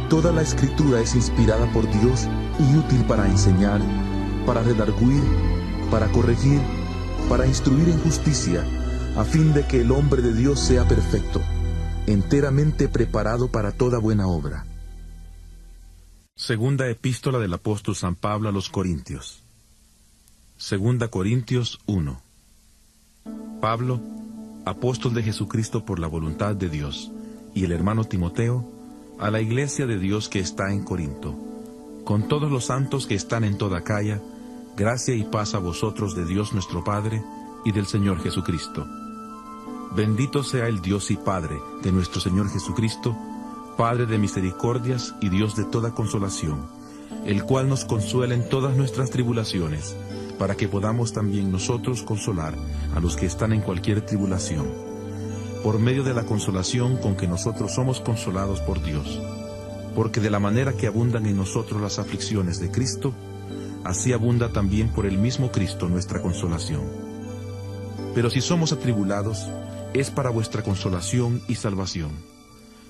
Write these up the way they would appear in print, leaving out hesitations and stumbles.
toda la Escritura es inspirada por Dios y útil para enseñar, para redarguir, para corregir, para instruir en justicia, a fin de que el hombre de Dios sea perfecto, enteramente preparado para toda buena obra. Segunda epístola del apóstol San Pablo a los Corintios. Segunda Corintios 1. Pablo, apóstol de Jesucristo por la voluntad de Dios, y el hermano Timoteo, a la iglesia de Dios que está en Corinto, con todos los santos que están en toda Acaya, gracia y paz a vosotros de Dios nuestro Padre y del Señor Jesucristo. Bendito sea el Dios y Padre de nuestro Señor Jesucristo, Padre de misericordias y Dios de toda consolación, el cual nos consuela en todas nuestras tribulaciones, para que podamos también nosotros consolar a los que están en cualquier tribulación, por medio de la consolación con que nosotros somos consolados por Dios. Porque de la manera que abundan en nosotros las aflicciones de Cristo, así abunda también por el mismo Cristo nuestra consolación. Pero si somos atribulados, es para vuestra consolación y salvación.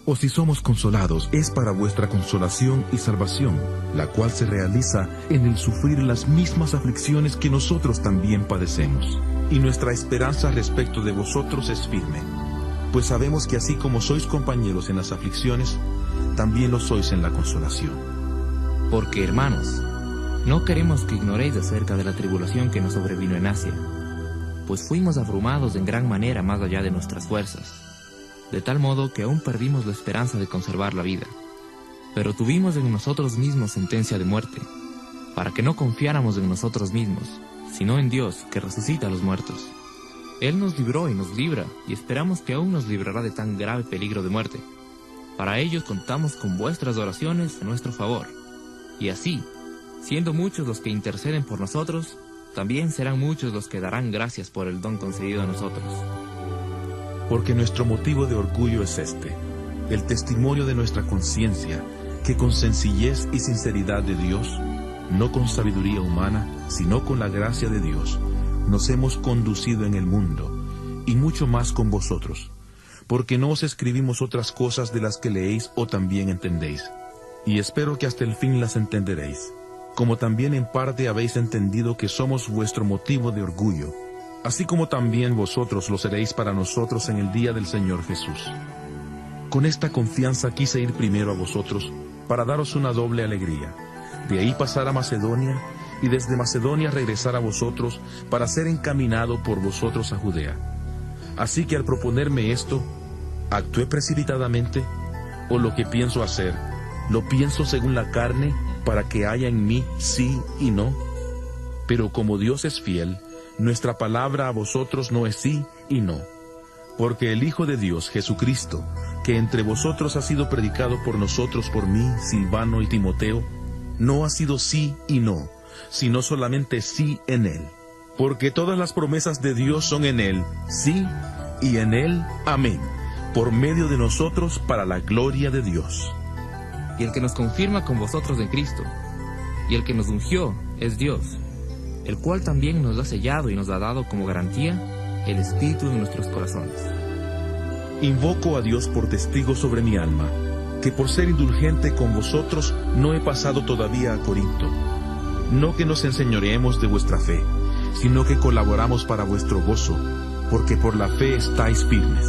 O si somos consolados, es para vuestra consolación y salvación, la cual se realiza en el sufrir las mismas aflicciones que nosotros también padecemos. Y nuestra esperanza respecto de vosotros es firme, pues sabemos que así como sois compañeros en las aflicciones, también lo sois en la consolación. Porque, hermanos, no queremos que ignoréis acerca de la tribulación que nos sobrevino en Asia, pues fuimos abrumados en gran manera más allá de nuestras fuerzas, de tal modo que aún perdimos la esperanza de conservar la vida. Pero tuvimos en nosotros mismos sentencia de muerte, para que no confiáramos en nosotros mismos, sino en Dios, que resucita a los muertos. Él nos libró y nos libra, y esperamos que aún nos librará de tan grave peligro de muerte. Para ellos contamos con vuestras oraciones a nuestro favor, y así, siendo muchos los que interceden por nosotros, también serán muchos los que darán gracias por el don concedido a nosotros. Porque nuestro motivo de orgullo es este, el testimonio de nuestra conciencia, que con sencillez y sinceridad de Dios, no con sabiduría humana, sino con la gracia de Dios, nos hemos conducido en el mundo, y mucho más con vosotros, porque no os escribimos otras cosas de las que leéis o también entendéis, y espero que hasta el fin las entenderéis, como también en parte habéis entendido que somos vuestro motivo de orgullo, así como también vosotros lo seréis para nosotros en el día del Señor Jesús. Con esta confianza quise ir primero a vosotros, para daros una doble alegría, de ahí pasar a Macedonia, y desde Macedonia regresar a vosotros, para ser encaminado por vosotros a Judea. Así que al proponerme esto, ¿actué precipitadamente? ¿O lo que pienso hacer, lo pienso según la carne, para que haya en mí sí y no? Pero como Dios es fiel, nuestra palabra a vosotros no es sí y no. Porque el Hijo de Dios, Jesucristo, que entre vosotros ha sido predicado por nosotros, por mí, Silvano y Timoteo, no ha sido sí y no, sino solamente sí en Él. Porque todas las promesas de Dios son en Él, sí, y en Él, amén, por medio de nosotros para la gloria de Dios. Y el que nos confirma con vosotros en Cristo, y el que nos ungió, es Dios, el cual también nos ha sellado y nos ha dado como garantía el Espíritu en nuestros corazones. Invoco a Dios por testigo sobre mi alma, que por ser indulgente con vosotros no he pasado todavía a Corinto. No que nos enseñoreemos de vuestra fe, sino que colaboramos para vuestro gozo, porque por la fe estáis firmes.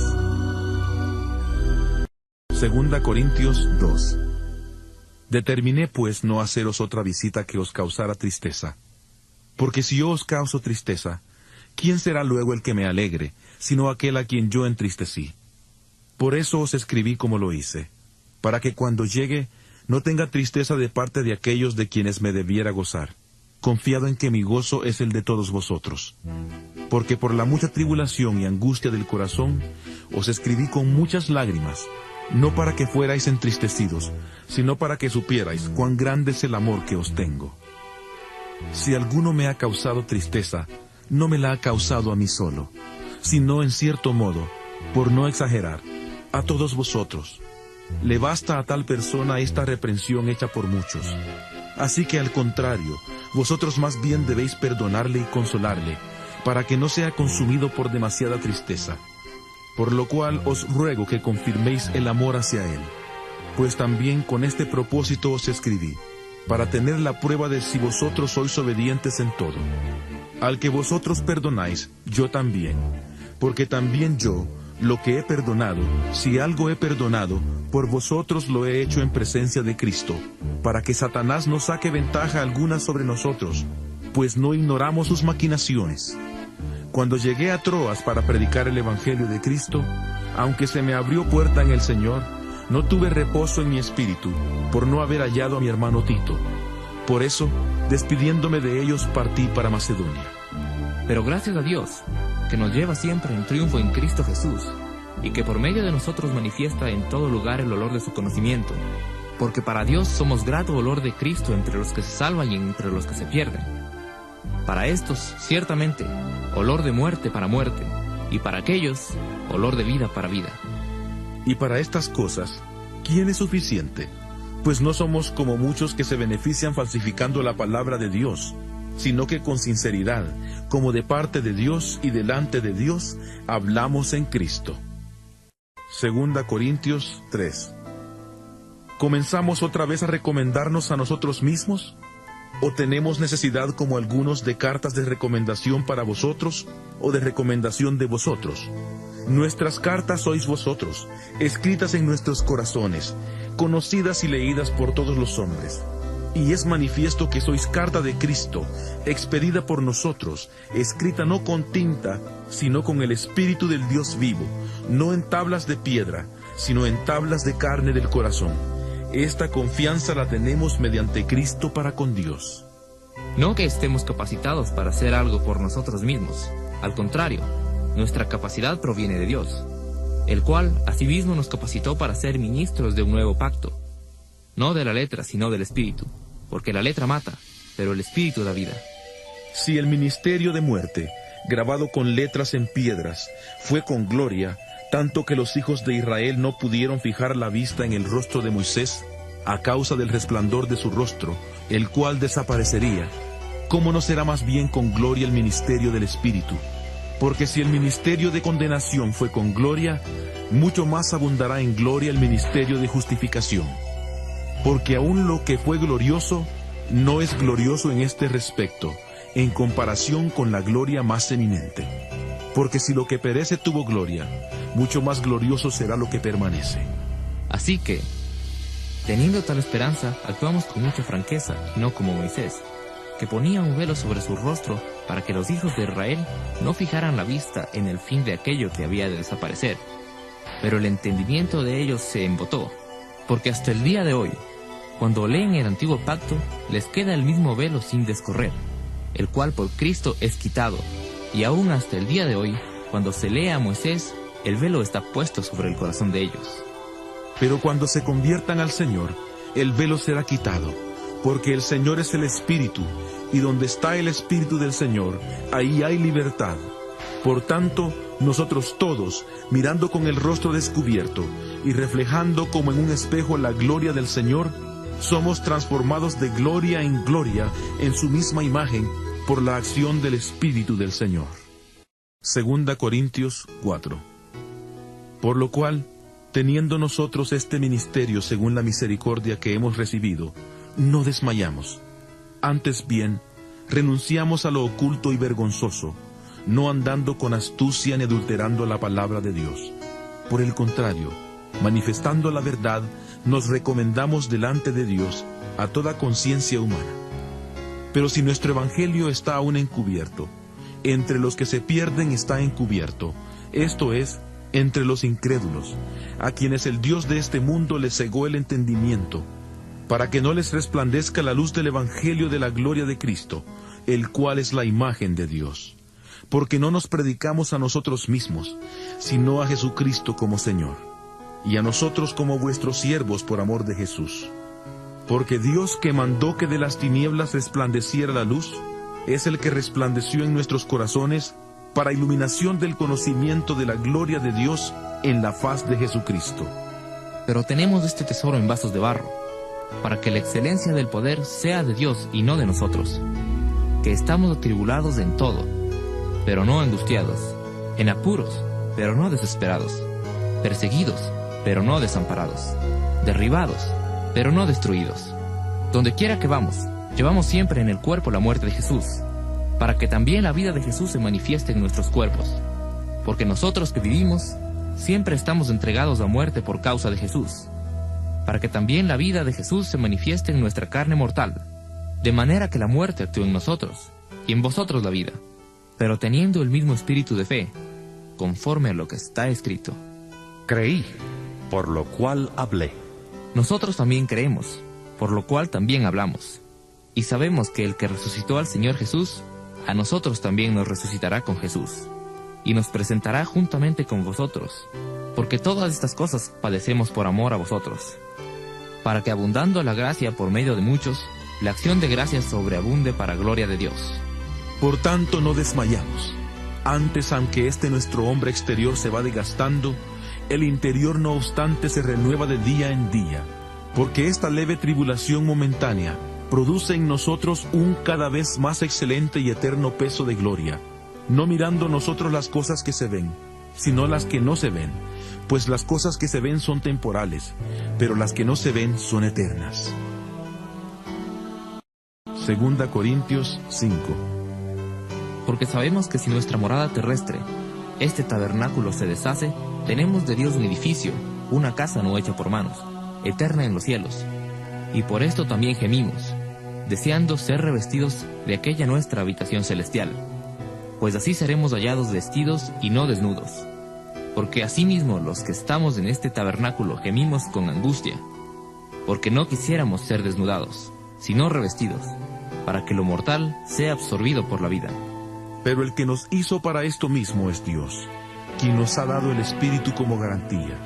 Segunda Corintios 2. Determiné pues no haceros otra visita que os causara tristeza. Porque si yo os causo tristeza, ¿quién será luego el que me alegre, sino aquel a quien yo entristecí? Por eso os escribí como lo hice, para que cuando llegue no tenga tristeza de parte de aquellos de quienes me debiera gozar, confiado en que mi gozo es el de todos vosotros. Porque por la mucha tribulación y angustia del corazón, os escribí con muchas lágrimas, no para que fuerais entristecidos, sino para que supierais cuán grande es el amor que os tengo. Si alguno me ha causado tristeza, no me la ha causado a mí solo, sino en cierto modo, por no exagerar, a todos vosotros. Le basta a tal persona esta reprensión hecha por muchos. Así que al contrario, vosotros más bien debéis perdonarle y consolarle, para que no sea consumido por demasiada tristeza. Por lo cual os ruego que confirméis el amor hacia él, Pues también con este propósito os escribí, para tener la prueba de si vosotros sois obedientes en todo. Al que vosotros perdonáis, yo también, porque también yo, lo que he perdonado, si algo he perdonado, por vosotros lo he hecho en presencia de Cristo, para que Satanás no saque ventaja alguna sobre nosotros, pues no ignoramos sus maquinaciones. Cuando llegué a Troas para predicar el Evangelio de Cristo, aunque se me abrió puerta en el Señor, no tuve reposo en mi espíritu, por no haber hallado a mi hermano Tito. Por eso, despidiéndome de ellos, partí para Macedonia. Pero gracias a Dios, que nos lleva siempre en triunfo en Cristo Jesús, y que por medio de nosotros manifiesta en todo lugar el olor de su conocimiento, porque para Dios somos grato olor de Cristo entre los que se salvan y entre los que se pierden. Para estos, ciertamente, olor de muerte para muerte, y para aquellos, olor de vida para vida. Y para estas cosas, ¿quién es suficiente? Pues no somos como muchos que se benefician falsificando la palabra de Dios, sino que con sinceridad, como de parte de Dios y delante de Dios, hablamos en Cristo. 2 Corintios 3. ¿Comenzamos otra vez a recomendarnos a nosotros mismos? ¿O tenemos necesidad como algunos de cartas de recomendación para vosotros, o de recomendación de vosotros? Nuestras cartas sois vosotros, escritas en nuestros corazones, conocidas y leídas por todos los hombres. Y es manifiesto que sois carta de Cristo, expedida por nosotros, escrita no con tinta, sino con el Espíritu del Dios vivo, no en tablas de piedra, sino en tablas de carne del corazón. Esta confianza la tenemos mediante Cristo para con Dios. No que estemos capacitados para hacer algo por nosotros mismos, al contrario, nuestra capacidad proviene de Dios, el cual asimismo nos capacitó para ser ministros de un nuevo pacto, no de la letra, sino del Espíritu, porque la letra mata, pero el Espíritu da vida. Si el ministerio de muerte, grabado con letras en piedras, fue con gloria, tanto que los hijos de Israel no pudieron fijar la vista en el rostro de Moisés, a causa del resplandor de su rostro, el cual desaparecería, ¿cómo no será más bien con gloria el ministerio del Espíritu? Porque si el ministerio de condenación fue con gloria, mucho más abundará en gloria el ministerio de justificación. Porque aún lo que fue glorioso, no es glorioso en este respecto, en comparación con la gloria más eminente. Porque si lo que perece tuvo gloria, mucho más glorioso será lo que permanece. Así que, teniendo tal esperanza, actuamos con mucha franqueza, no como Moisés, que ponía un velo sobre su rostro para que los hijos de Israel no fijaran la vista en el fin de aquello que había de desaparecer. Pero el entendimiento de ellos se embotó, porque hasta el día de hoy, cuando leen el antiguo pacto, les queda el mismo velo sin descorrer, el cual por Cristo es quitado, y aún hasta el día de hoy, cuando se lee a Moisés, el velo está puesto sobre el corazón de ellos. Pero cuando se conviertan al Señor, el velo será quitado, porque el Señor es el Espíritu, y donde está el Espíritu del Señor, ahí hay libertad. Por tanto, nosotros todos, mirando con el rostro descubierto, y reflejando como en un espejo la gloria del Señor, somos transformados de gloria en gloria en su misma imagen, por la acción del Espíritu del Señor. 2 Corintios 4. Por lo cual, teniendo nosotros este ministerio según la misericordia que hemos recibido, no desmayamos. Antes bien, renunciamos a lo oculto y vergonzoso, no andando con astucia ni adulterando la palabra de Dios. Por el contrario, manifestando la verdad, nos recomendamos delante de Dios a toda conciencia humana. Pero si nuestro evangelio está aún encubierto, entre los que se pierden está encubierto, esto es, entre los incrédulos, a quienes el Dios de este mundo les cegó el entendimiento, para que no les resplandezca la luz del evangelio de la gloria de Cristo, el cual es la imagen de Dios. Porque no nos predicamos a nosotros mismos, sino a Jesucristo como Señor, y a nosotros como vuestros siervos por amor de Jesús. Porque Dios, que mandó que de las tinieblas resplandeciera la luz, es el que resplandeció en nuestros corazones para iluminación del conocimiento de la gloria de Dios en la faz de Jesucristo. Pero tenemos este tesoro en vasos de barro, para que la excelencia del poder sea de Dios y no de nosotros, que estamos atribulados en todo, pero no angustiados, en apuros, pero no desesperados, perseguidos, pero no desamparados, derribados, pero no destruidos. Donde quiera que vamos, llevamos siempre en el cuerpo la muerte de Jesús, para que también la vida de Jesús se manifieste en nuestros cuerpos. Porque nosotros que vivimos, siempre estamos entregados a muerte por causa de Jesús, para que también la vida de Jesús se manifieste en nuestra carne mortal, de manera que la muerte actúe en nosotros, y en vosotros la vida, pero teniendo el mismo espíritu de fe, conforme a lo que está escrito. Creí, por lo cual hablé. Nosotros también creemos, por lo cual también hablamos, y sabemos que el que resucitó al Señor Jesús, a nosotros también nos resucitará con Jesús, y nos presentará juntamente con vosotros, porque todas estas cosas padecemos por amor a vosotros, para que abundando la gracia por medio de muchos, la acción de gracias sobreabunde para gloria de Dios. Por tanto, no desmayamos. Antes, aunque este nuestro hombre exterior se va desgastando, el interior no obstante se renueva de día en día, porque esta leve tribulación momentánea produce en nosotros un cada vez más excelente y eterno peso de gloria, no mirando nosotros las cosas que se ven, sino las que no se ven, pues las cosas que se ven son temporales, pero las que no se ven son eternas. 2 Corintios 5. Porque sabemos que si nuestra morada terrestre, este tabernáculo, se deshace, tenemos de Dios un edificio, una casa no hecha por manos, eterna en los cielos. Y por esto también gemimos, deseando ser revestidos de aquella nuestra habitación celestial, pues así seremos hallados vestidos y no desnudos. Porque asimismo los que estamos en este tabernáculo gemimos con angustia, porque no quisiéramos ser desnudados, sino revestidos, para que lo mortal sea absorbido por la vida. Pero el que nos hizo para esto mismo es Dios, quien nos ha dado el Espíritu como garantía.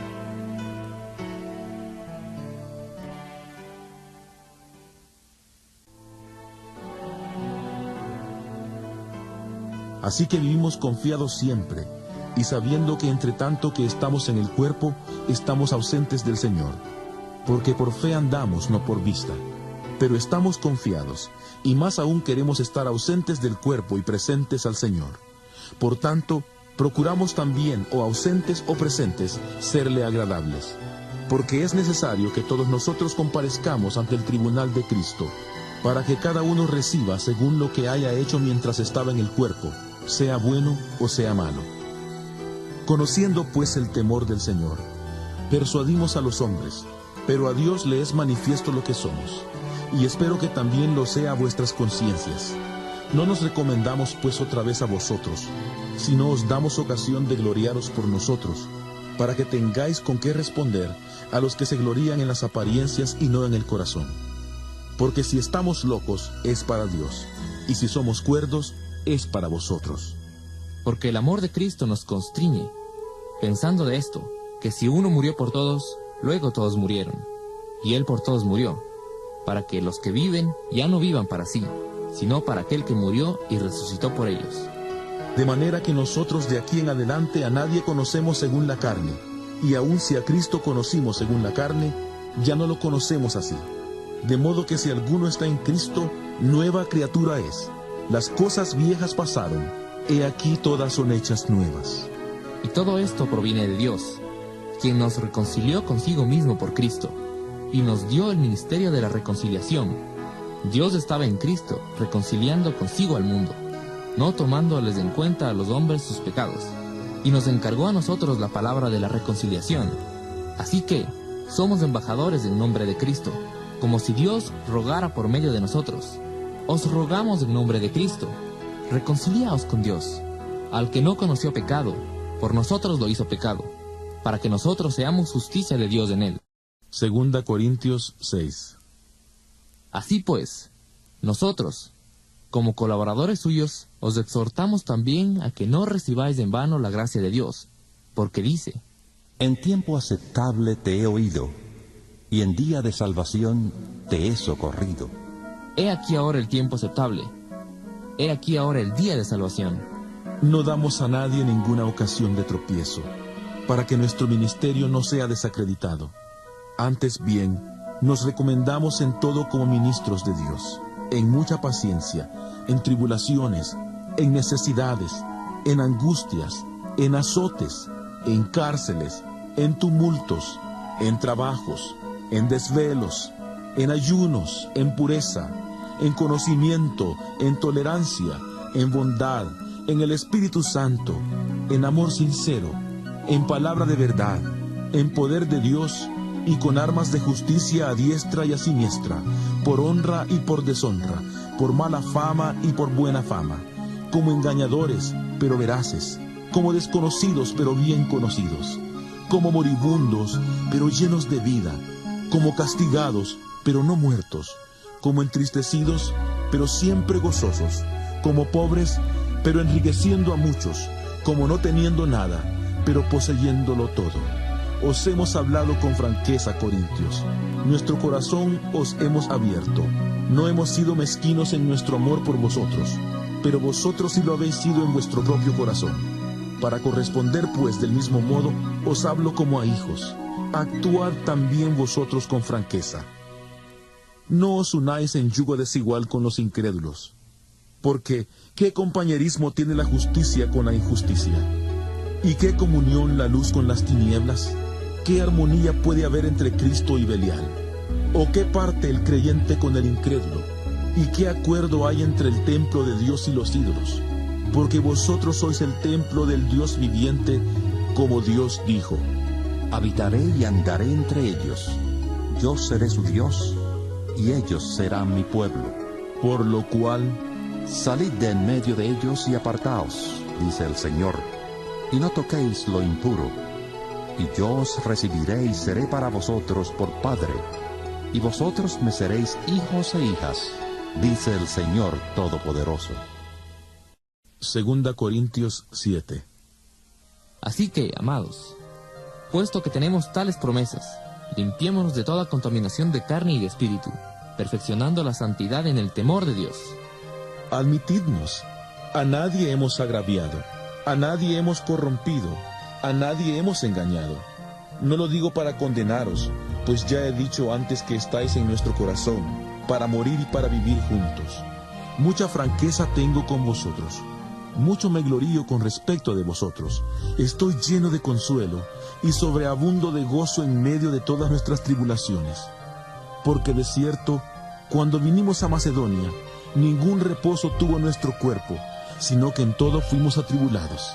Así que vivimos confiados siempre, y sabiendo que entre tanto que estamos en el cuerpo, estamos ausentes del Señor. Porque por fe andamos, no por vista. Pero estamos confiados, y más aún queremos estar ausentes del cuerpo y presentes al Señor. Por tanto, procuramos también, o ausentes o presentes, serle agradables. Porque es necesario que todos nosotros comparezcamos ante el tribunal de Cristo, para que cada uno reciba según lo que haya hecho mientras estaba en el cuerpo, sea bueno o sea malo. Conociendo pues el temor del Señor, persuadimos a los hombres, pero a Dios le es manifiesto lo que somos, y espero que también lo sea a vuestras conciencias. No nos recomendamos pues otra vez a vosotros, sino os damos ocasión de gloriaros por nosotros, para que tengáis con qué responder a los que se glorían en las apariencias y no en el corazón. Porque si estamos locos, es para Dios, y si somos cuerdos, es para vosotros. Porque el amor de Cristo nos constriñe, pensando de esto, que si uno murió por todos, luego todos murieron, y Él por todos murió, para que los que viven ya no vivan para sí, sino para aquel que murió y resucitó por ellos. De manera que nosotros de aquí en adelante a nadie conocemos según la carne, y aun si a Cristo conocimos según la carne, ya no lo conocemos así. De modo que si alguno está en Cristo, nueva criatura es. Las cosas viejas pasaron, he aquí todas son hechas nuevas. Y todo esto proviene de Dios, quien nos reconcilió consigo mismo por Cristo, y nos dio el ministerio de la reconciliación. Dios estaba en Cristo, reconciliando consigo al mundo, no tomándoles en cuenta a los hombres sus pecados, y nos encargó a nosotros la palabra de la reconciliación. Así que, somos embajadores en nombre de Cristo, como si Dios rogara por medio de nosotros. Os rogamos en nombre de Cristo, reconciliaos con Dios. Al que no conoció pecado, por nosotros lo hizo pecado, para que nosotros seamos justicia de Dios en él. 2 Corintios 6. Así pues, nosotros, como colaboradores suyos, os exhortamos también a que no recibáis en vano la gracia de Dios, porque dice: En tiempo aceptable te he oído, y en día de salvación te he socorrido. He aquí ahora el tiempo aceptable, he aquí ahora el día de salvación. No damos a nadie ninguna ocasión de tropiezo, para que nuestro ministerio no sea desacreditado. Antes bien, nos recomendamos en todo como ministros de Dios, en mucha paciencia, en tribulaciones, en necesidades, en angustias, en azotes, en cárceles, en tumultos, en trabajos, en desvelos, en ayunos, en pureza, en conocimiento, en tolerancia, en bondad, en el Espíritu Santo, en amor sincero, en palabra de verdad, en poder de Dios y con armas de justicia a diestra y a siniestra, por honra y por deshonra, por mala fama y por buena fama, como engañadores, pero veraces, como desconocidos, pero bien conocidos, como moribundos, pero llenos de vida, como castigados, pero no muertos, como entristecidos, pero siempre gozosos, como pobres, pero enriqueciendo a muchos, como no teniendo nada, pero poseyéndolo todo. Os hemos hablado con franqueza, Corintios. Nuestro corazón os hemos abierto. No hemos sido mezquinos en nuestro amor por vosotros, pero vosotros sí lo habéis sido en vuestro propio corazón. Para corresponder, pues, del mismo modo, os hablo como a hijos. Actuad también vosotros con franqueza. No os unáis en yugo desigual con los incrédulos. Porque, ¿qué compañerismo tiene la justicia con la injusticia? ¿Y qué comunión la luz con las tinieblas? ¿Qué armonía puede haber entre Cristo y Belial? ¿O qué parte el creyente con el incrédulo? ¿Y qué acuerdo hay entre el templo de Dios y los ídolos? Porque vosotros sois el templo del Dios viviente, como Dios dijo: Habitaré y andaré entre ellos. Yo seré su Dios, y ellos serán mi pueblo. Por lo cual, salid de en medio de ellos y apartaos, dice el Señor, y no toquéis lo impuro. Y yo os recibiré y seré para vosotros por Padre, y vosotros me seréis hijos e hijas, dice el Señor Todopoderoso. 2 Corintios 7. Así que, amados, puesto que tenemos tales promesas, limpiémonos de toda contaminación de carne y de espíritu, perfeccionando la santidad en el temor de Dios. Admitidnos, a nadie hemos agraviado, a nadie hemos corrompido, a nadie hemos engañado. No lo digo para condenaros, pues ya he dicho antes que estáis en nuestro corazón, para morir y para vivir juntos. Mucha franqueza tengo con vosotros, mucho me glorío con respecto de vosotros. Estoy lleno de consuelo y sobreabundo de gozo en medio de todas nuestras tribulaciones. Porque de cierto, cuando vinimos a Macedonia, ningún reposo tuvo nuestro cuerpo, sino que en todo fuimos atribulados.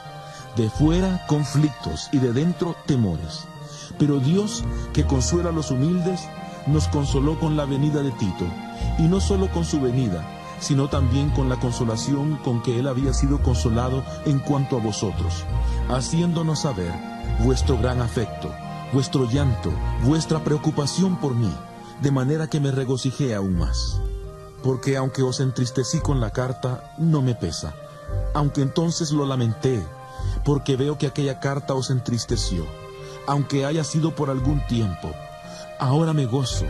De fuera, conflictos, y de dentro, temores. Pero Dios, que consuela a los humildes, nos consoló con la venida de Tito, y no solo con su venida, sino también con la consolación con que él había sido consolado en cuanto a vosotros, haciéndonos saber vuestro gran afecto, vuestro llanto, vuestra preocupación por mí, de manera que me regocijé aún más. Porque aunque os entristecí con la carta, no me pesa, aunque entonces lo lamenté, porque veo que aquella carta os entristeció, aunque haya sido por algún tiempo. Ahora me gozo,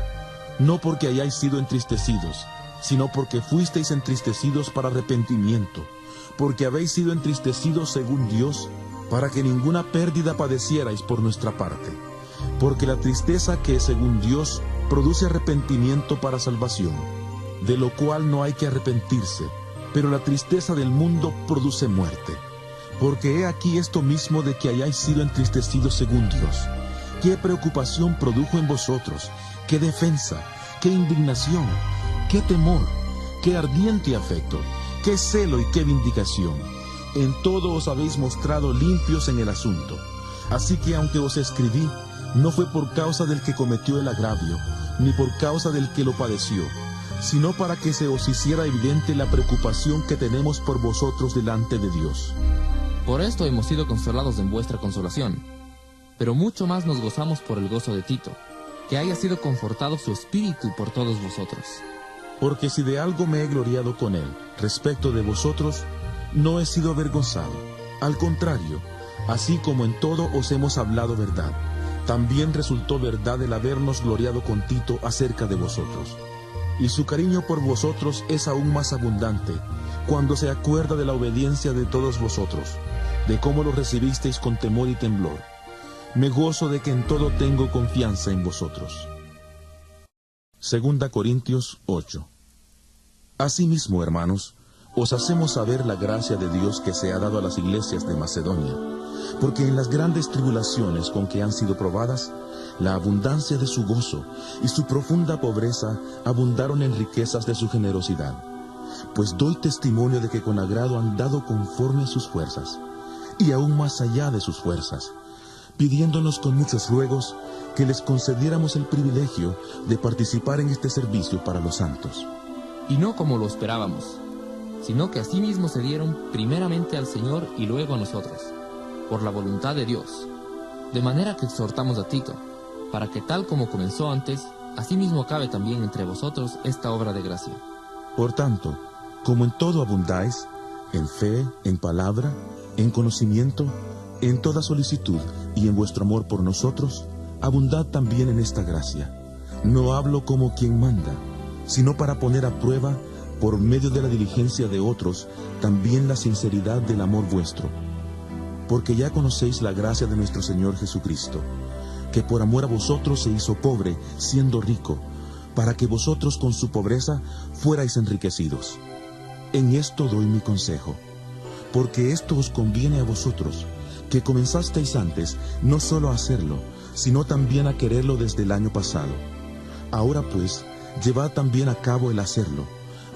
no porque hayáis sido entristecidos, sino porque fuisteis entristecidos para arrepentimiento, porque habéis sido entristecidos según Dios, para que ninguna pérdida padecierais por nuestra parte. Porque la tristeza que es según Dios produce arrepentimiento para salvación, de lo cual no hay que arrepentirse, pero la tristeza del mundo produce muerte. Porque he aquí esto mismo de que hayáis sido entristecidos según Dios. ¿Qué preocupación produjo en vosotros? ¿Qué defensa? ¿Qué indignación? ¿Qué temor? ¿Qué ardiente afecto? ¿Qué celo y qué vindicación? En todo os habéis mostrado limpios en el asunto. Así que aunque os escribí, no fue por causa del que cometió el agravio, ni por causa del que lo padeció, sino para que se os hiciera evidente la preocupación que tenemos por vosotros delante de Dios. Por esto hemos sido consolados en vuestra consolación, pero mucho más nos gozamos por el gozo de Tito, que haya sido confortado su espíritu por todos vosotros. Porque si de algo me he gloriado con él, respecto de vosotros, no he sido avergonzado. Al contrario, así como en todo os hemos hablado verdad, también resultó verdad el habernos gloriado con Tito acerca de vosotros. Y su cariño por vosotros es aún más abundante, cuando se acuerda de la obediencia de todos vosotros, de cómo lo recibisteis con temor y temblor. Me gozo de que en todo tengo confianza en vosotros. 2 Corintios 8. Asimismo, hermanos, os hacemos saber la gracia de Dios que se ha dado a las iglesias de Macedonia, porque en las grandes tribulaciones con que han sido probadas, la abundancia de su gozo y su profunda pobreza abundaron en riquezas de su generosidad. Pues doy testimonio de que con agrado han dado conforme a sus fuerzas, y aún más allá de sus fuerzas, pidiéndonos con muchos ruegos que les concediéramos el privilegio de participar en este servicio para los santos. Y no como lo esperábamos, sino que asimismo se dieron primeramente al Señor y luego a nosotros, por la voluntad de Dios. De manera que exhortamos a Tito, para que tal como comenzó antes, asimismo acabe también entre vosotros esta obra de gracia. Por tanto, como en todo abundáis, en fe, en palabra, en conocimiento, en toda solicitud y en vuestro amor por nosotros, abundad también en esta gracia. No hablo como quien manda, sino para poner a prueba, por medio de la diligencia de otros, también la sinceridad del amor vuestro. Porque ya conocéis la gracia de nuestro Señor Jesucristo, que por amor a vosotros se hizo pobre, siendo rico, para que vosotros con su pobreza fuerais enriquecidos. En esto doy mi consejo, porque esto os conviene a vosotros, que comenzasteis antes no solo a hacerlo, sino también a quererlo desde el año pasado. Ahora pues, llevad también a cabo el hacerlo,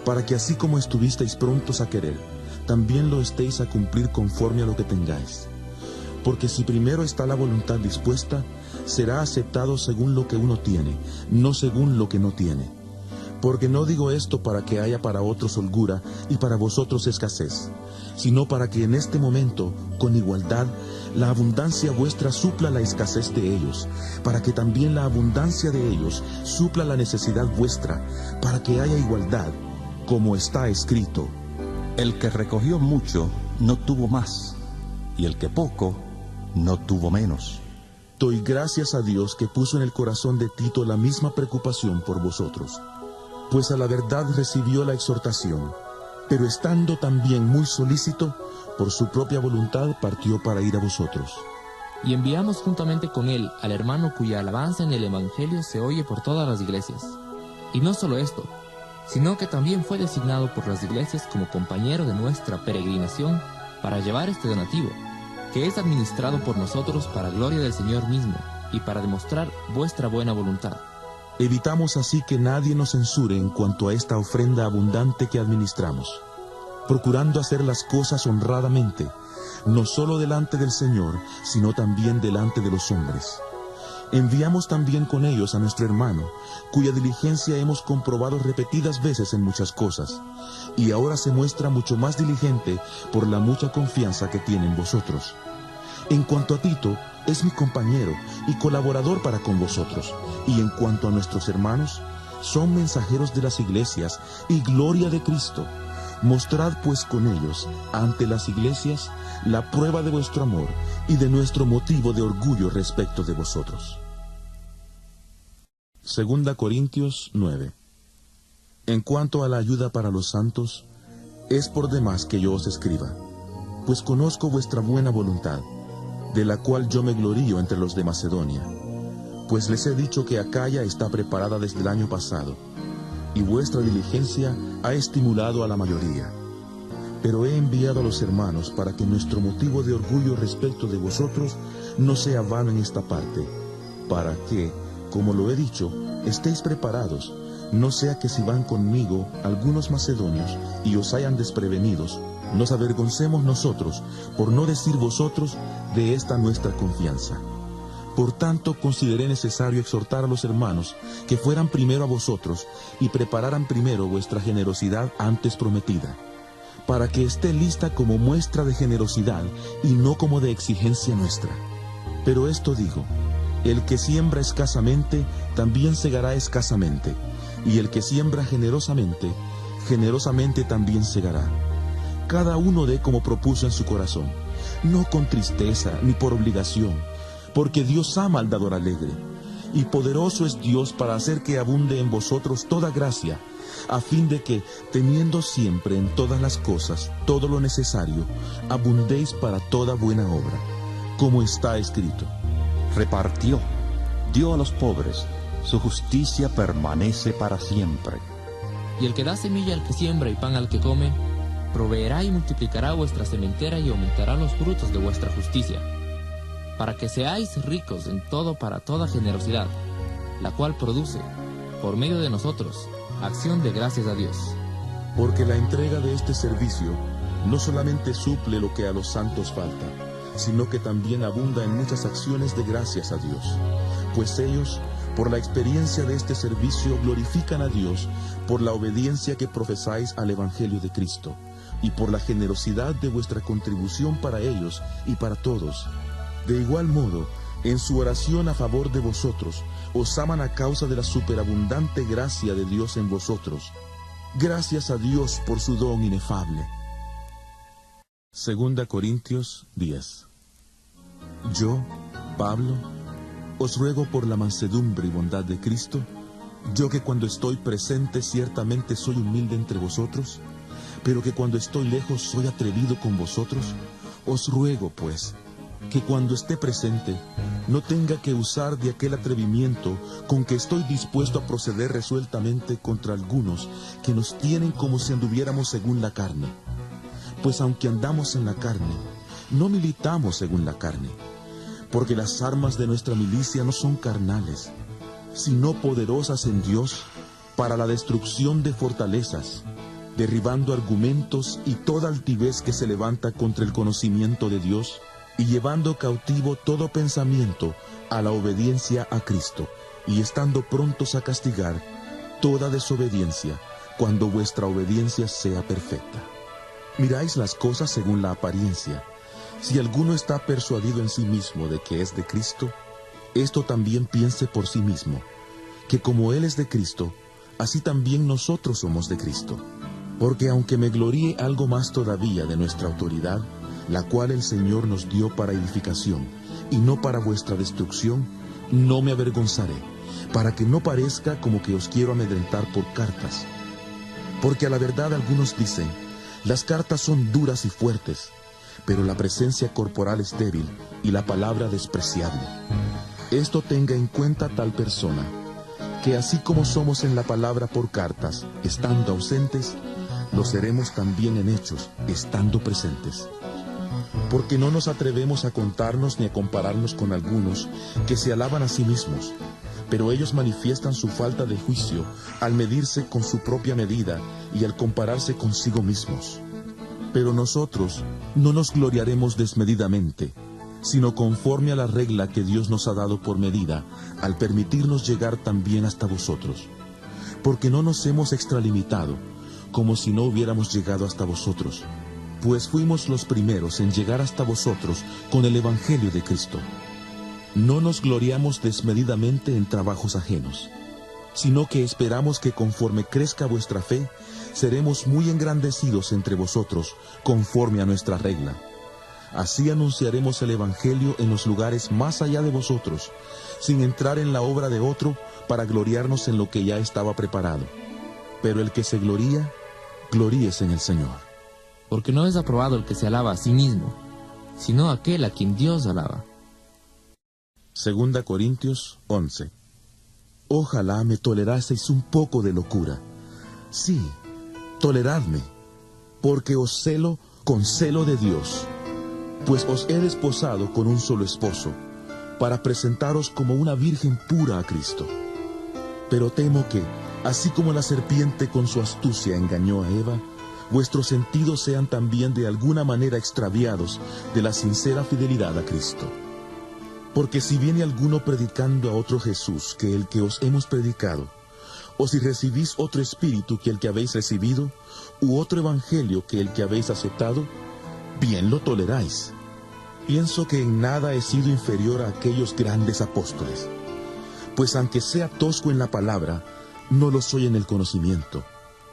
para que así como estuvisteis prontos a querer, también lo estéis a cumplir conforme a lo que tengáis. Porque si primero está la voluntad dispuesta, será aceptado según lo que uno tiene, no según lo que no tiene. Porque no digo esto para que haya para otros holgura y para vosotros escasez, sino para que en este momento, con igualdad, la abundancia vuestra supla la escasez de ellos, para que también la abundancia de ellos supla la necesidad vuestra, para que haya igualdad, como está escrito: El que recogió mucho no tuvo más, y el que poco no tuvo menos. Doy gracias a Dios que puso en el corazón de Tito la misma preocupación por vosotros, pues a la verdad recibió la exhortación, pero estando también muy solícito, por su propia voluntad partió para ir a vosotros. Y enviamos juntamente con él al hermano cuya alabanza en el Evangelio se oye por todas las iglesias. Y no solo esto, sino que también fue designado por las iglesias como compañero de nuestra peregrinación para llevar este donativo, que es administrado por nosotros para gloria del Señor mismo y para demostrar vuestra buena voluntad. Evitamos así que nadie nos censure en cuanto a esta ofrenda abundante que administramos, procurando hacer las cosas honradamente, no solo delante del Señor, sino también delante de los hombres. Enviamos también con ellos a nuestro hermano, cuya diligencia hemos comprobado repetidas veces en muchas cosas, y ahora se muestra mucho más diligente por la mucha confianza que tiene en vosotros. En cuanto a Tito, es mi compañero y colaborador para con vosotros, y en cuanto a nuestros hermanos, son mensajeros de las iglesias y gloria de Cristo. Mostrad pues con ellos, ante las iglesias, la prueba de vuestro amor y de nuestro motivo de orgullo respecto de vosotros. 2 Corintios 9. En cuanto a la ayuda para los santos, es por demás que yo os escriba, pues conozco vuestra buena voluntad, de la cual yo me glorío entre los de Macedonia, pues les he dicho que Acaya está preparada desde el año pasado, y vuestra diligencia ha estimulado a la mayoría. Pero he enviado a los hermanos para que nuestro motivo de orgullo respecto de vosotros no sea vano en esta parte, para que, como lo he dicho, estéis preparados, no sea que si van conmigo algunos macedonios y os hayan desprevenidos, nos avergoncemos nosotros, por no decir vosotros, de esta nuestra confianza. Por tanto, consideré necesario exhortar a los hermanos que fueran primero a vosotros y prepararan primero vuestra generosidad antes prometida, para que esté lista como muestra de generosidad y no como de exigencia nuestra. Pero esto digo: el que siembra escasamente, también segará escasamente, y el que siembra generosamente, generosamente también segará. Cada uno dé como propuso en su corazón, no con tristeza ni por obligación, porque Dios ama al dador alegre, y poderoso es Dios para hacer que abunde en vosotros toda gracia, a fin de que, teniendo siempre en todas las cosas todo lo necesario, abundéis para toda buena obra, como está escrito: Repartió, dio a los pobres, su justicia permanece para siempre. Y el que da semilla al que siembra y pan al que come, proveerá y multiplicará vuestra sementera y aumentará los frutos de vuestra justicia, para que seáis ricos en todo para toda generosidad, la cual produce, por medio de nosotros, acción de gracias a Dios. Porque la entrega de este servicio no solamente suple lo que a los santos falta, sino que también abunda en muchas acciones de gracias a Dios, pues ellos, por la experiencia de este servicio, glorifican a Dios por la obediencia que profesáis al Evangelio de Cristo, y por la generosidad de vuestra contribución para ellos y para todos. De igual modo, en su oración a favor de vosotros, os aman a causa de la superabundante gracia de Dios en vosotros. Gracias a Dios por su don inefable. 2 Corintios 10. Yo, Pablo, os ruego por la mansedumbre y bondad de Cristo, yo que cuando estoy presente ciertamente soy humilde entre vosotros, pero que cuando estoy lejos soy atrevido con vosotros, os ruego, pues, que cuando esté presente no tenga que usar de aquel atrevimiento con que estoy dispuesto a proceder resueltamente contra algunos que nos tienen como si anduviéramos según la carne. Pues aunque andamos en la carne, no militamos según la carne, porque las armas de nuestra milicia no son carnales, sino poderosas en Dios para la destrucción de fortalezas, derribando argumentos y toda altivez que se levanta contra el conocimiento de Dios, y llevando cautivo todo pensamiento a la obediencia a Cristo, y estando prontos a castigar toda desobediencia, cuando vuestra obediencia sea perfecta. Miráis las cosas según la apariencia. Si alguno está persuadido en sí mismo de que es de Cristo, esto también piense por sí mismo, que como Él es de Cristo, así también nosotros somos de Cristo. Porque aunque me gloríe algo más todavía de nuestra autoridad, la cual el Señor nos dio para edificación, y no para vuestra destrucción, no me avergonzaré, para que no parezca como que os quiero amedrentar por cartas. Porque a la verdad algunos dicen, las cartas son duras y fuertes, pero la presencia corporal es débil y la palabra despreciable. Esto tenga en cuenta tal persona, que así como somos en la palabra por cartas, estando ausentes, lo seremos también en hechos, estando presentes. Porque no nos atrevemos a contarnos ni a compararnos con algunos que se alaban a sí mismos, pero ellos manifiestan su falta de juicio al medirse con su propia medida y al compararse consigo mismos. Pero nosotros no nos gloriaremos desmedidamente, sino conforme a la regla que Dios nos ha dado por medida, al permitirnos llegar también hasta vosotros. Porque no nos hemos extralimitado, como si no hubiéramos llegado hasta vosotros, pues fuimos los primeros en llegar hasta vosotros con el Evangelio de Cristo. No nos gloriamos desmedidamente en trabajos ajenos, sino que esperamos que conforme crezca vuestra fe, seremos muy engrandecidos entre vosotros, conforme a nuestra regla. Así anunciaremos el Evangelio en los lugares más allá de vosotros, sin entrar en la obra de otro, para gloriarnos en lo que ya estaba preparado. Pero el que se gloría, gloríese en el Señor. Porque no es aprobado el que se alaba a sí mismo, sino aquel a quien Dios alaba. 2 Corintios 11. Ojalá me toleraseis un poco de locura. Sí, toleradme, porque os celo con celo de Dios, pues os he desposado con un solo esposo, para presentaros como una virgen pura a Cristo. Pero temo que, así como la serpiente con su astucia engañó a Eva, vuestros sentidos sean también de alguna manera extraviados de la sincera fidelidad a Cristo. Porque si viene alguno predicando a otro Jesús que el que os hemos predicado, o si recibís otro espíritu que el que habéis recibido, u otro evangelio que el que habéis aceptado, bien lo toleráis. Pienso que en nada he sido inferior a aquellos grandes apóstoles, pues aunque sea tosco en la palabra, no lo soy en el conocimiento.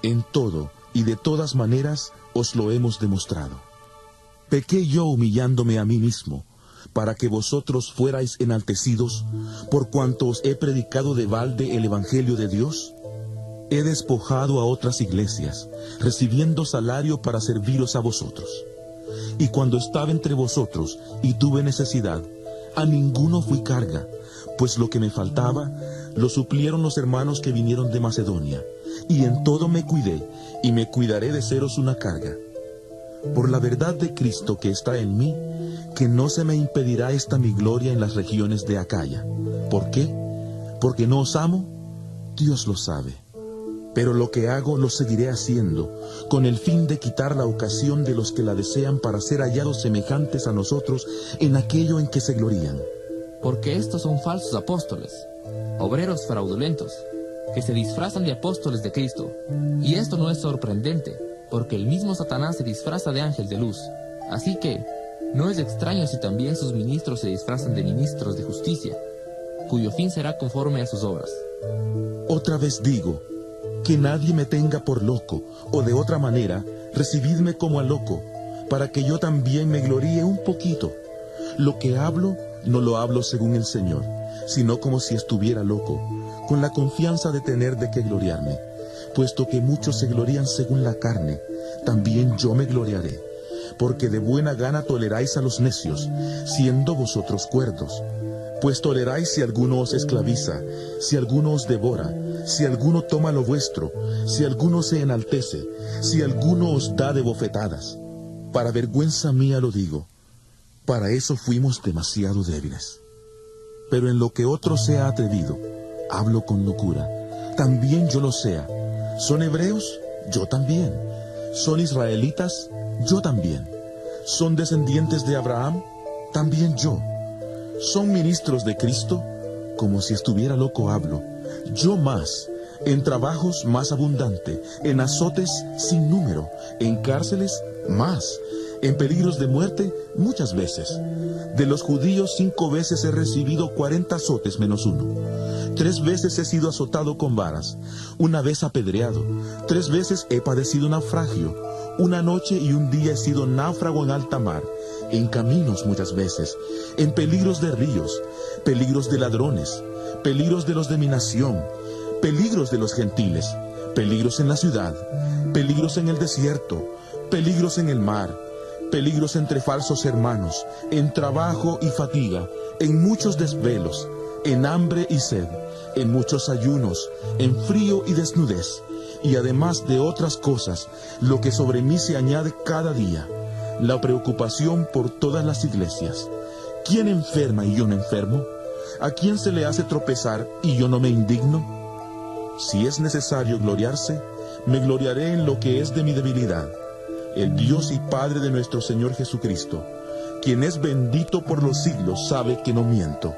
En todo y de todas maneras os lo hemos demostrado. ¿Pequé yo humillándome a mí mismo, para que vosotros fuerais enaltecidos, por cuanto os he predicado de balde el Evangelio de Dios? He despojado a otras iglesias, recibiendo salario para serviros a vosotros. Y cuando estaba entre vosotros y tuve necesidad, a ninguno fui carga, pues lo que me faltaba, lo suplieron los hermanos que vinieron de Macedonia, y en todo me cuidé, y me cuidaré de seros una carga. Por la verdad de Cristo que está en mí, que no se me impedirá esta mi gloria en las regiones de Acaya. ¿Por qué? ¿Porque no os amo? Dios lo sabe. Pero lo que hago lo seguiré haciendo, con el fin de quitar la ocasión de los que la desean para ser hallados semejantes a nosotros en aquello en que se glorían. Porque estos son falsos apóstoles, obreros fraudulentos, que se disfrazan de apóstoles de Cristo. Y esto no es sorprendente, porque el mismo Satanás se disfraza de ángel de luz. Así que no es extraño si también sus ministros se disfrazan de ministros de justicia, cuyo fin será conforme a sus obras. Otra vez digo, que nadie me tenga por loco, o de otra manera, recibidme como a loco, para que yo también me gloríe un poquito. Lo que hablo, no lo hablo según el Señor, sino como si estuviera loco, con la confianza de tener de qué gloriarme. Puesto que muchos se glorían según la carne, también yo me gloriaré, porque de buena gana toleráis a los necios, siendo vosotros cuerdos. Pues toleráis si alguno os esclaviza, si alguno os devora, si alguno toma lo vuestro, si alguno se enaltece, si alguno os da de bofetadas. Para vergüenza mía lo digo, para eso fuimos demasiado débiles. Pero en lo que otro sea atrevido, hablo con locura, también yo lo sea. ¿Son hebreos? Yo también. ¿Son israelitas? Yo también. ¿Son descendientes de Abraham? También yo. ¿Son ministros de Cristo? Como si estuviera loco hablo. Yo más, en trabajos más abundante, en azotes sin número, en cárceles más, en peligros de muerte muchas veces. De los judíos 5 veces he recibido 40 azotes menos 1. 3 veces he sido azotado con varas, 1 vez apedreado, 3 veces he padecido naufragio, 1 noche y 1 día he sido náufrago en alta mar, en caminos muchas veces, en peligros de ríos, peligros de ladrones, peligros de los de mi nación, peligros de los gentiles, peligros en la ciudad, peligros en el desierto, peligros en el mar, peligros entre falsos hermanos, en trabajo y fatiga, en muchos desvelos, en hambre y sed, en muchos ayunos, en frío y desnudez, y además de otras cosas, lo que sobre mí se añade cada día, la preocupación por todas las iglesias. ¿Quién enferma y yo no enfermo? ¿A quién se le hace tropezar y yo no me indigno? Si es necesario gloriarse, me gloriaré en lo que es de mi debilidad. El Dios y Padre de nuestro Señor Jesucristo, quien es bendito por los siglos, sabe que no miento.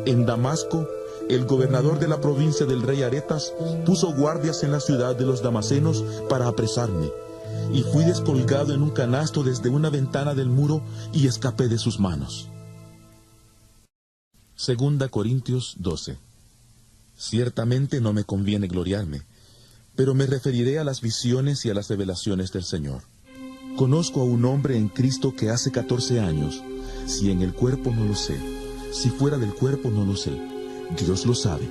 En Damasco, el gobernador de la provincia del rey Aretas puso guardias en la ciudad de los damasenos para apresarme, y fui descolgado en un canasto desde una ventana del muro y escapé de sus manos. 2 Corintios 12. Ciertamente no me conviene gloriarme, pero me referiré a las visiones y a las revelaciones del Señor. Conozco a un hombre en Cristo que hace 14 años, si en el cuerpo no lo sé, si fuera del cuerpo no lo sé, Dios lo sabe.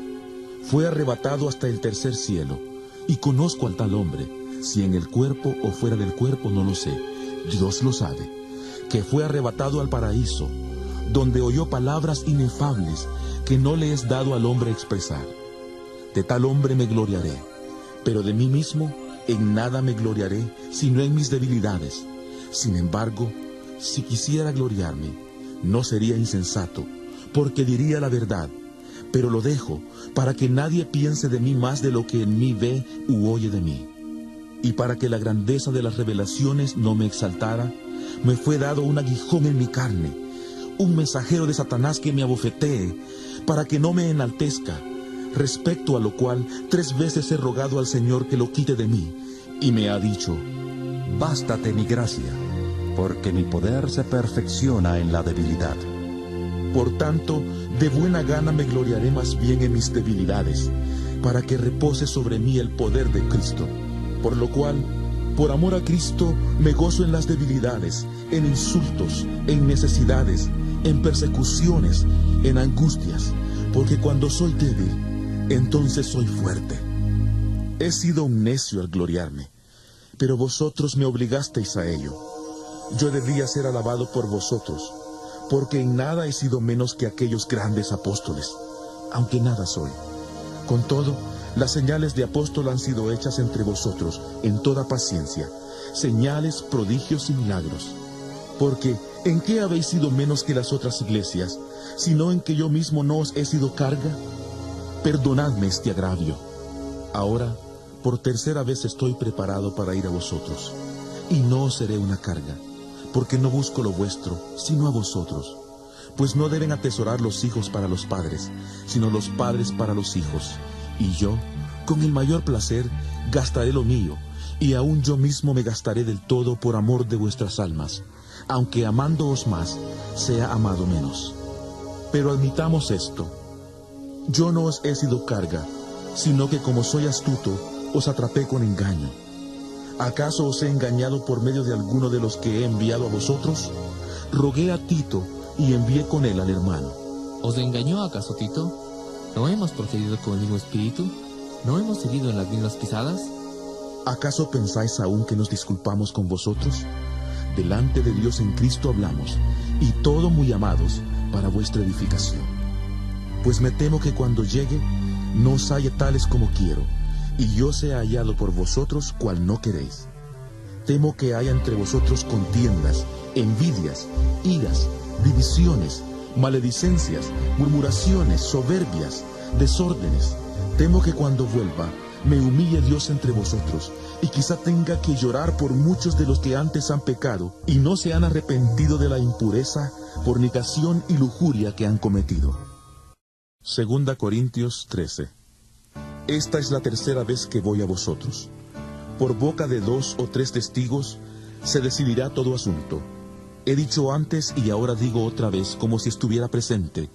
Fue arrebatado hasta el tercer cielo, y conozco al tal hombre, si en el cuerpo o fuera del cuerpo no lo sé, Dios lo sabe, que fue arrebatado al paraíso, donde oyó palabras inefables que no le es dado al hombre expresar. De tal hombre me gloriaré, pero de mí mismo en nada me gloriaré, sino en mis debilidades. Sin embargo, si quisiera gloriarme, no sería insensato, porque diría la verdad, pero lo dejo para que nadie piense de mí más de lo que en mí ve u oye de mí. Y para que la grandeza de las revelaciones no me exaltara, me fue dado un aguijón en mi carne, un mensajero de Satanás que me abofetee, para que no me enaltezca, respecto a lo cual 3 veces he rogado al Señor que lo quite de mí, y me ha dicho: Bástate mi gracia, porque mi poder se perfecciona en la debilidad. Por tanto, de buena gana me gloriaré más bien en mis debilidades, para que repose sobre mí el poder de Cristo. Por lo cual, por amor a Cristo, me gozo en las debilidades, en insultos, en necesidades, en persecuciones, en angustias, porque cuando soy débil, entonces soy fuerte. He sido un necio al gloriarme, pero vosotros me obligasteis a ello. Yo debía ser alabado por vosotros, porque en nada he sido menos que aquellos grandes apóstoles, aunque nada soy. Con todo, las señales de apóstol han sido hechas entre vosotros en toda paciencia, señales, prodigios y milagros. Porque ¿En qué habéis sido menos que las otras iglesias, sino en que yo mismo no os he sido carga? Perdonadme este agravio. Ahora, por tercera vez estoy preparado para ir a vosotros, y no os seré una carga, porque no busco lo vuestro, sino a vosotros. Pues no deben atesorar los hijos para los padres, sino los padres para los hijos. Y yo, con el mayor placer, gastaré lo mío, y aún yo mismo me gastaré del todo por amor de vuestras almas, aunque amándoos más, sea amado menos. Pero admitamos esto: yo no os he sido carga, sino que como soy astuto, os atrapé con engaño. ¿Acaso os he engañado por medio de alguno de los que he enviado a vosotros? Rogué a Tito y envié con él al hermano. ¿Os engañó acaso Tito? ¿No hemos procedido con el mismo espíritu? ¿No hemos seguido en las mismas pisadas? ¿Acaso pensáis aún que nos disculpamos con vosotros? Delante de Dios en Cristo hablamos, y todo muy amados para vuestra edificación. Pues me temo que cuando llegue, no os halle tales como quiero, y yo sea hallado por vosotros cual no queréis. Temo que haya entre vosotros contiendas, envidias, iras, divisiones, maledicencias, murmuraciones, soberbias, desórdenes. Temo que cuando vuelva, me humille Dios entre vosotros, y quizá tenga que llorar por muchos de los que antes han pecado, y no se han arrepentido de la impureza, fornicación y lujuria que han cometido. 2 Corintios 13. Esta es la tercera vez que voy a vosotros. Por boca de 2 o 3 testigos se decidirá todo asunto. He dicho antes y ahora digo otra vez como si estuviera presente,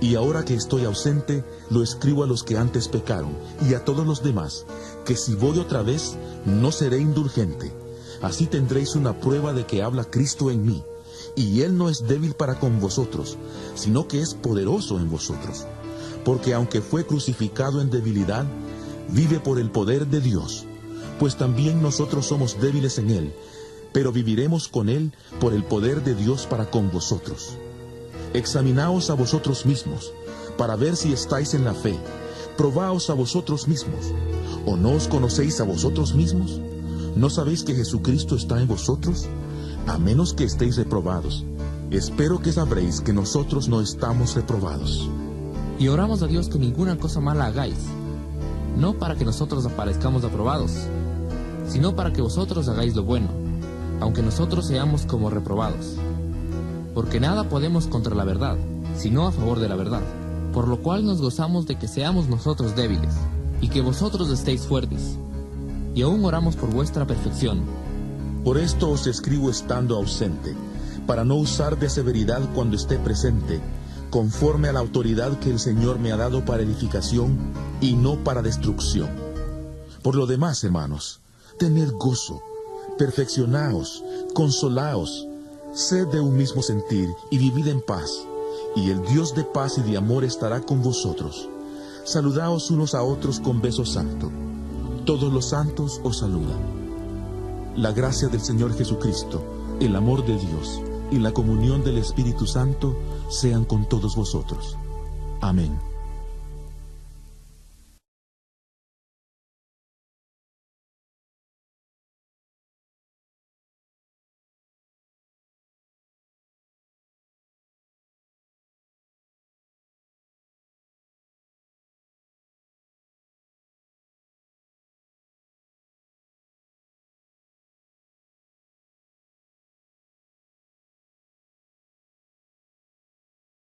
y ahora que estoy ausente, lo escribo a los que antes pecaron, y a todos los demás, que si voy otra vez, no seré indulgente. Así tendréis una prueba de que habla Cristo en mí, y Él no es débil para con vosotros, sino que es poderoso en vosotros. Porque aunque fue crucificado en debilidad, vive por el poder de Dios. Pues también nosotros somos débiles en Él, pero viviremos con Él por el poder de Dios para con vosotros. Examinaos a vosotros mismos, para ver si estáis en la fe. Probaos a vosotros mismos. ¿O no os conocéis a vosotros mismos? ¿No sabéis que Jesucristo está en vosotros? A menos que estéis reprobados. Espero que sabréis que nosotros no estamos reprobados. Y oramos a Dios que ninguna cosa mala hagáis, no para que nosotros aparezcamos aprobados, sino para que vosotros hagáis lo bueno, aunque nosotros seamos como reprobados. Porque nada podemos contra la verdad, sino a favor de la verdad, por lo cual nos gozamos de que seamos nosotros débiles, y que vosotros estéis fuertes. Y aún oramos por vuestra perfección. Por esto os escribo estando ausente, para no usar de severidad cuando esté presente, conforme a la autoridad que el Señor me ha dado para edificación y no para destrucción. Por lo demás, hermanos, tened gozo, perfeccionaos, consolaos, sed de un mismo sentir y vivid en paz, y el Dios de paz y de amor estará con vosotros. Saludaos unos a otros con beso santo. Todos los santos os saludan. La gracia del Señor Jesucristo, el amor de Dios y la comunión del Espíritu Santo sean con todos vosotros. Amén.